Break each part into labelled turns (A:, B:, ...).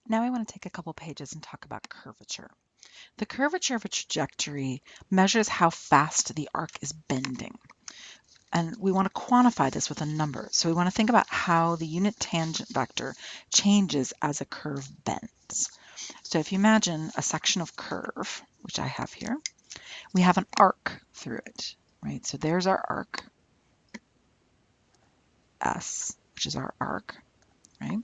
A: Now I want to take a couple pages and talk about curvature. The curvature of a trajectory measures how fast the arc is bending. And we want to quantify this with a number. So we want to think about how the unit tangent vector changes as a curve bends. So if you imagine a section of curve, which I have here, we have an arc through it, right? So there's our arc, S, which is our arc, right?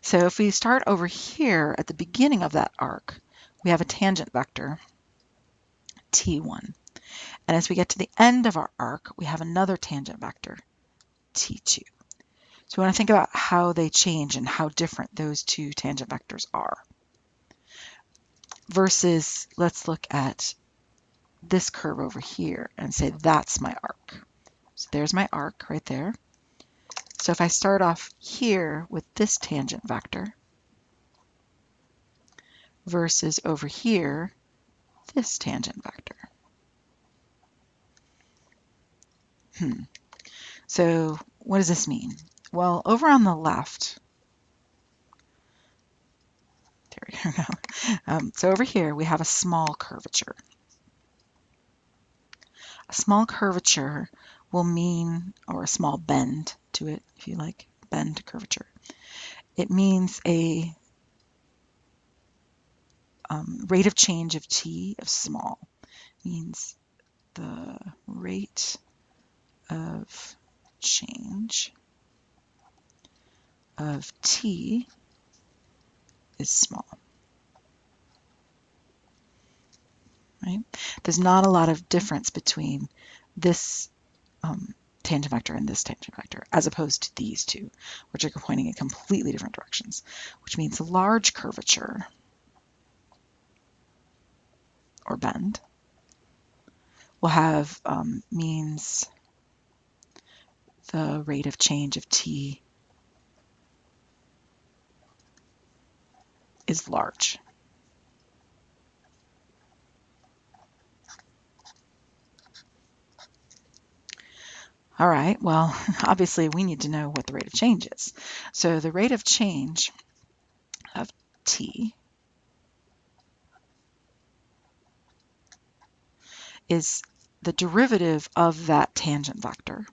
A: So if we start over here at the beginning of that arc, we have a tangent vector, T1. And as we get to the end of our arc, we have another tangent vector, T2. So we want to think about how they change and how different those two tangent vectors are. Versus, let's look at this curve over here and say that's my arc. So there's my arc right there. So if I start off here with this tangent vector versus over here, this tangent vector. So what does this mean? Well, over on the left, there we go. So over here, we have a small curvature. A small curvature will mean, or a small bend to it, if you like, bend to curvature. It means a rate of change of t of small, means the rate of change of t is small. Right? There's not a lot of difference between this tangent vector and this tangent vector, as opposed to these two, which are pointing in completely different directions, which means large curvature or bend will have means the rate of change of t is large. All right, well, obviously we need to know what the rate of change is. So the rate of change of t is the derivative of that tangent vector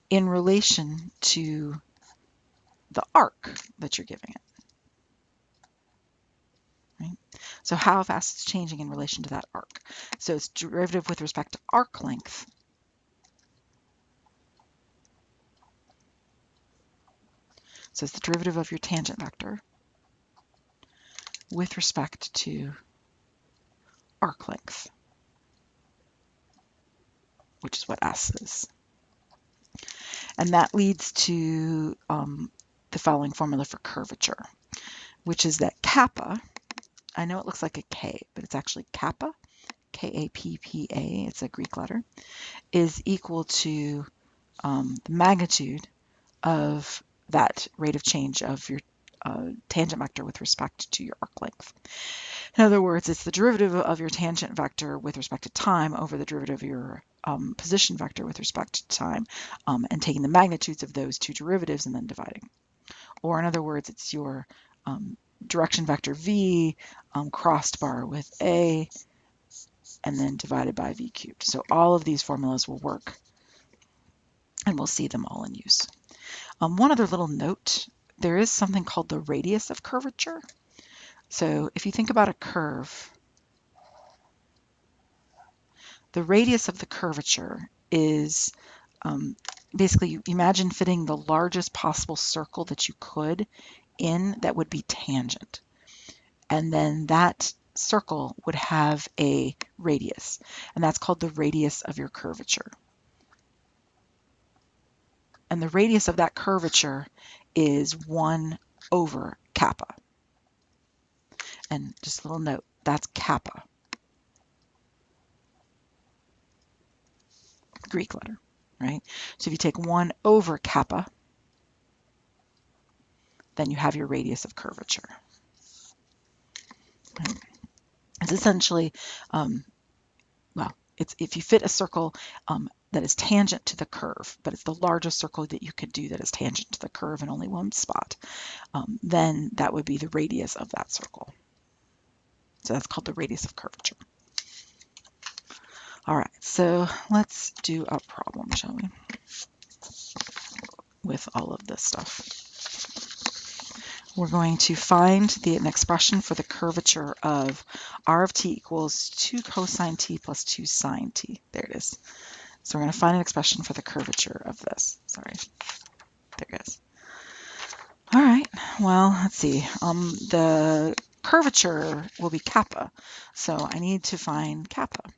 A: in relation to the arc that you're giving it. Right? So how fast it's changing in relation to that arc. So it's derivative with respect to arc length. So it's the derivative of your tangent vector with respect to arc length, which is what S is. And that leads to the following formula for curvature, which is that kappa, I know it looks like a K, but it's actually kappa, K-A-P-P-A, it's a Greek letter, is equal to the magnitude of that rate of change of your tangent vector with respect to your arc length. In other words, it's the derivative of your tangent vector with respect to time over the derivative of your position vector with respect to time, and taking the magnitudes of those two derivatives and then dividing. Or in other words, it's your direction vector v crossed bar with a and then divided by v cubed. So all of these formulas will work, and we'll see them all in use. One other little note, there is something called the radius of curvature. So if you think about a curve, the radius of the curvature is basically, you imagine fitting the largest possible circle that you could in that would be tangent. And then that circle would have a radius, and that's called the radius of your curvature. And the radius of that curvature is 1 over kappa. And just a little note, that's kappa, Greek letter, right? So if you take 1 over kappa, then you have your radius of curvature. Right? It's essentially, well, it's if you fit a circle that is tangent to the curve, but it's the largest circle that you could do that is tangent to the curve in only one spot, then that would be the radius of that circle. So that's called the radius of curvature. All right, so let's do a problem, shall we, with all of this stuff. We're going to find an expression for the curvature of r of t equals 2 cosine t plus 2 sine t. There it is. So we're going to find an expression for the curvature of this. Sorry, there it is. All right, well, let's see. The curvature will be kappa, so I need to find kappa.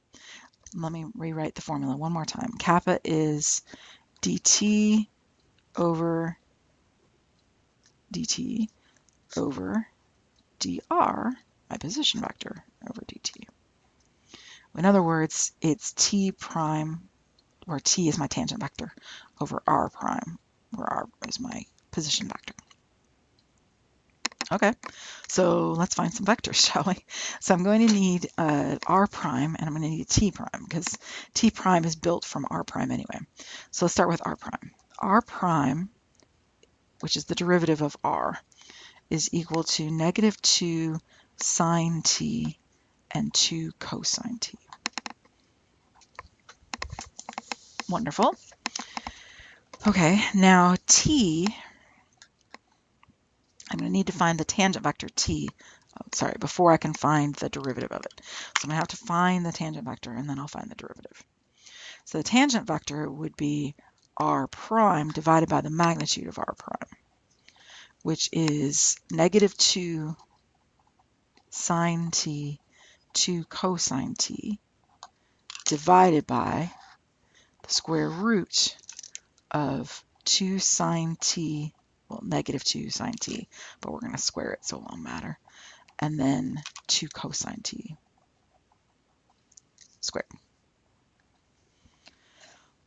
A: Let me rewrite the formula one more time. Kappa is dt over dr, my position vector, over dt. In other words, it's t prime, where t is my tangent vector, over r prime, where r is my position vector. Okay, so let's find some vectors, shall we? So I'm going to need r prime, and I'm going to need t prime, because t prime is built from r prime anyway. So let's start with r prime. R prime, which is the derivative of r, is equal to negative 2 sine t and 2 cosine t. Wonderful. Okay, now t, I'm going to need to find the tangent vector t. Oh, sorry, before I can find the derivative of it. So I'm going to have to find the tangent vector, and then I'll find the derivative. So the tangent vector would be r prime divided by the magnitude of r prime, which is negative 2 sine t, 2 cosine t, divided by the square root of 2 sine t, well, negative 2 sine t, but we're going to square it so it won't matter, and then 2 cosine t squared.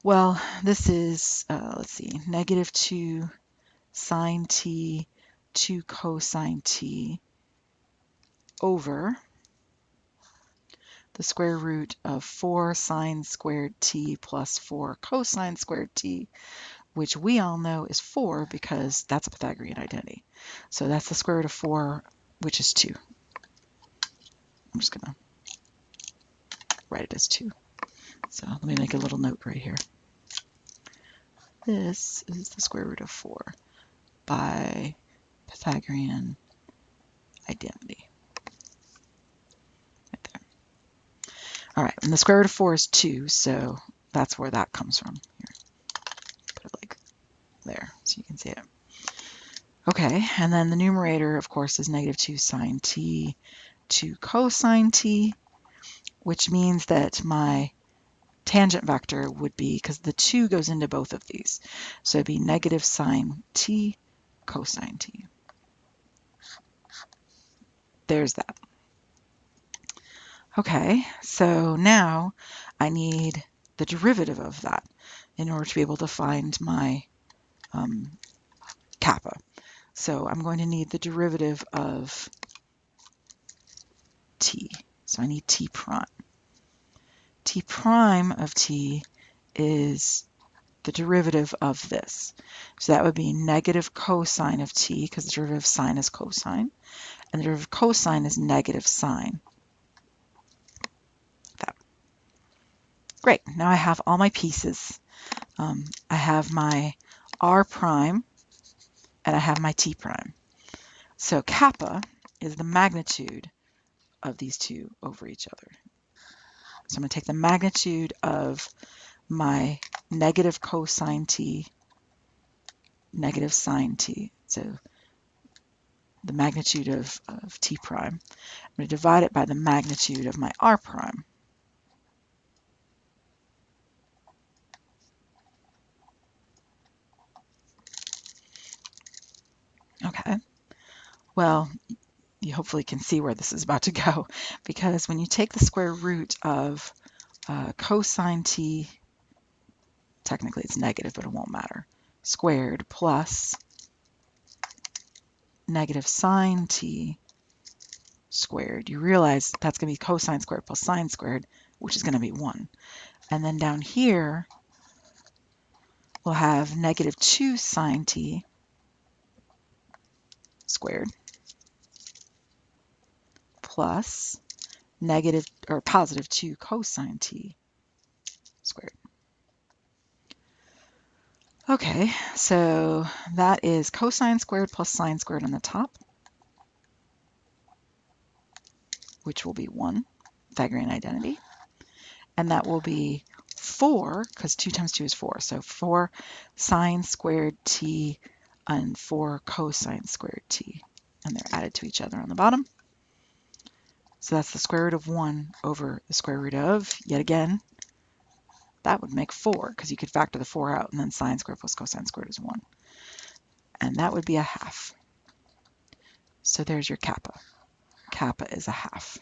A: Well, this is, let's see, negative 2 sine t, 2 cosine t over the square root of 4 sine squared t plus 4 cosine squared t, which we all know is 4 because that's a Pythagorean identity. So that's the square root of 4, which is 2. I'm just going to write it as 2. So let me make a little note right here. This is the square root of 4 by Pythagorean identity. Right there. All right, and the square root of 4 is 2, so that's where that comes from. Here, put it like there so you can see it. Okay, and then the numerator, of course, is negative 2 sine t, 2 cosine t, which means that my tangent vector would be, because the 2 goes into both of these, so it'd be negative sine t cosine t. There's that. Okay, so now I need the derivative of that in order to be able to find my kappa. So I'm going to need the derivative of t. So I need t prime. T prime of t is the derivative of this. So that would be negative cosine of t, because the derivative of sine is cosine, and the derivative of cosine is negative sine. That. Great, now I have all my pieces. I have my r prime, and I have my t prime. So kappa is the magnitude of these two over each other. So I'm going to take the magnitude of my negative cosine t, negative sine t. So the magnitude of t prime. I'm going to divide it by the magnitude of my r prime. Okay. Well, you hopefully can see where this is about to go, because when you take the square root of cosine t, technically it's negative, but it won't matter, squared plus negative sine t squared, you realize that's going to be cosine squared plus sine squared, which is going to be 1. And then down here, we'll have negative 2 sine t squared plus negative or positive 2 cosine t squared. Okay, so that is cosine squared plus sine squared on the top, which will be 1, Pythagorean identity. And that will be 4, because 2 times 2 is 4. So 4 sine squared t and 4 cosine squared t. And they're added to each other on the bottom. So that's the square root of 1 over the square root of, yet again, that would make 4, because you could factor the 4 out, and then sine squared plus cosine squared is 1. And that would be a half. So there's your kappa. Kappa is a half.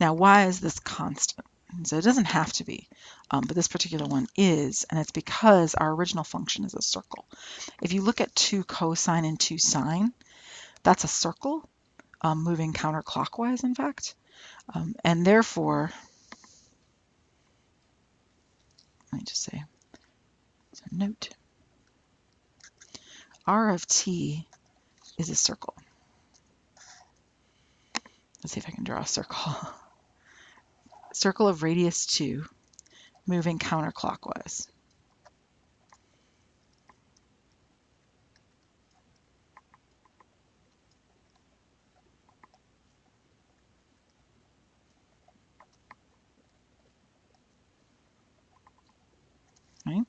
A: Now, why is this constant? So it doesn't have to be, but this particular one is, and it's because our original function is a circle. If you look at 2 cosine and 2 sine, that's a circle, moving counterclockwise, in fact. And therefore, let me just say, so note, r of t is a circle. Let's see if I can draw a circle. Circle of radius 2, moving counterclockwise. Right?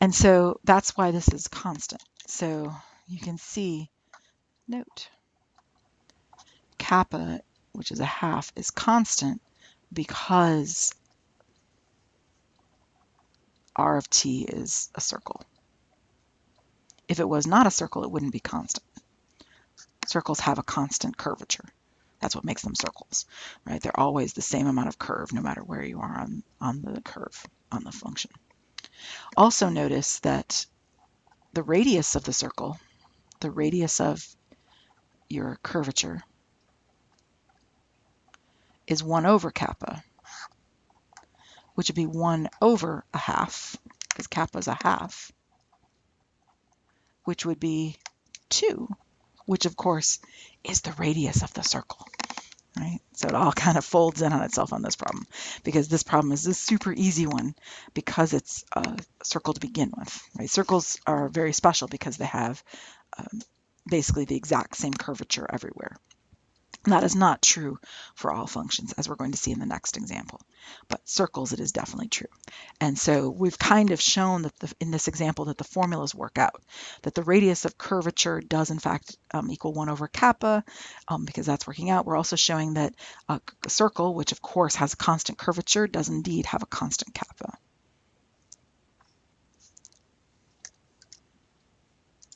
A: And so that's why this is constant. So you can see, note, kappa, which is a half, is constant because r of t is a circle. If it was not a circle, it wouldn't be constant. Circles have a constant curvature. That's what makes them circles, right? They're always the same amount of curve no matter where you are on the curve, on the function. Also notice that the radius of the circle, the radius of your curvature, is 1 over kappa, which would be 1 over a half, because kappa is a half, which would be 2, which of course is the radius of the circle, right? So it all kind of folds in on itself on this problem, because this problem is a super easy one because it's a circle to begin with, right? Circles are very special because they have basically the exact same curvature everywhere. That is not true for all functions, as we're going to see in the next example. But circles, it is definitely true. And so we've kind of shown that in this example that the formulas work out, that the radius of curvature does in fact equal 1 over kappa, because that's working out. We're also showing that a circle, which of course has a constant curvature, does indeed have a constant kappa.